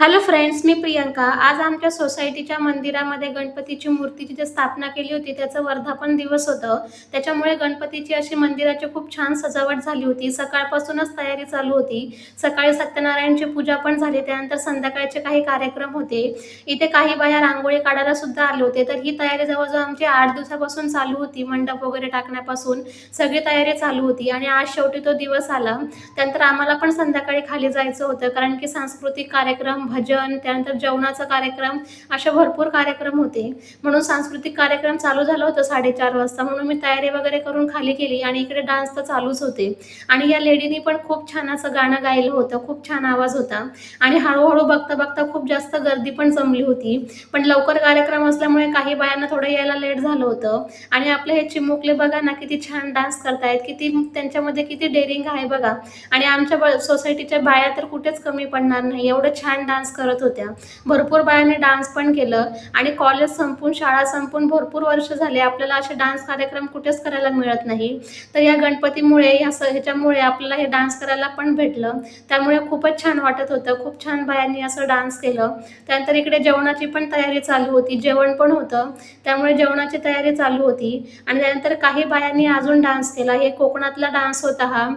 Hello friends, मी प्रियंका. आज आमच्या सोसायटीच्या मंदिरामध्ये गणपतीची मूर्तीची जी स्थापना केली होती, त्याचं वर्धापन दिवस होतं. त्याच्यामुळे गणपतीची अशी मंदिराची खूप छान सजावट झाली होती. सकाळपासूनच तयारी चालू होती. सकाळी सत्यनारायणची पूजा पण झाली. त्यानंतर संध्याकाळचे काही कार्यक्रम होते. इथे काही बाया रांगोळी काढायला सुद्धा आले होते. तर ही तयारी जवळजवळ आमची 8 दिवसापासून चालू होती. मंडप वगैरे टाकण्यापासून सगळी तयारी चालू होती आणि आज शेवटी तो दिवस आला. त्यानंतर आम्हाला पण संध्याकाळी खाली जायचं होतं, कारण की सांस्कृतिक कार्यक्रम, भजन, त्यानंतर जेवणाचा कार्यक्रम, असे भरपूर कार्यक्रम होते. म्हणून सांस्कृतिक कार्यक्रम चालू झालं होतं 4:30 वाजता. म्हणून मी तयारी वगैरे करून खाली गेली आणि इकडे डान्स तर चालूच होते. आणि या लेडीनी पण खूप छान असं गाणं गायलं होतं. खूप छान आवाज होता आणि हळूहळू बघता बघता खूप जास्त गर्दी पण जमली होती. पण लवकर कार्यक्रम असल्यामुळे काही बायांना थोडं यायला लेट झालं होतं. आणि आपले हे चिमुकले बघा ना, किती छान डान्स करतायत, किती त्यांच्यामध्ये किती डेअरिंग आहे बघा. आणि आमच्या सोसायटीच्या बाया तर कुठेच कमी पडणार नाही, एवढं छान डान्स करत होत्या. भरपूर बायांनी डान्स पण केलं आणि कॉलेज संपून, शाळा संपून भरपूर वर्ष झाले आपल्याला असे डान्स कार्यक्रम कुठेच करायला मिळत नाही. तर या गणपतीमुळे, ह्याच्यामुळे आपल्याला हे डान्स करायला पण भेटलं. त्यामुळे खूपच छान वाटत होतं. खूप छान बायांनी असं डान्स केलं. त्यानंतर इकडे जेवणाची पण तयारी चालू होती. जेवण पण होतं, त्यामुळे जेवणाची तयारी चालू होती. आणि त्यानंतर काही बायांनी अजून डान्स केला. हे कोकणातला डान्स होता हा.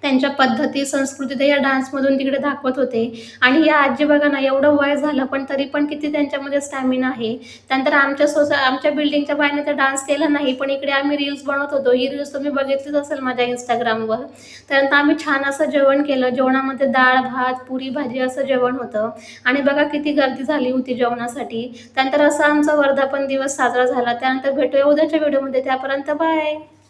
त्यांच्या पद्धती, संस्कृती ते या डान्समधून तिकडे दाखवत होते. आणि या आजी बघा ना, एवढं वय झालं पण तरी पण किती त्यांच्यामध्ये स्टॅमिना आहे. त्यानंतर आमच्या बिल्डिंगच्या बाईने तर डान्स केला नाही, पण इकडे आम्ही रील्स बनवत होतो. ही रील्स तुम्ही बघितलीच असेल माझ्या Instagramवर. त्यानंतर आम्ही छान असं जेवण केलं. जेवणामध्ये डाळ, भात, पुरी, भाजी असं जेवण होतं. आणि बघा किती गर्दी झाली होती जेवणासाठी. त्यानंतर असा आमचा वर्धापन दिवस साजरा झाला. त्यानंतर भेटूया उद्याच्या व्हिडिओमध्ये. त्यापर्यंत बाय.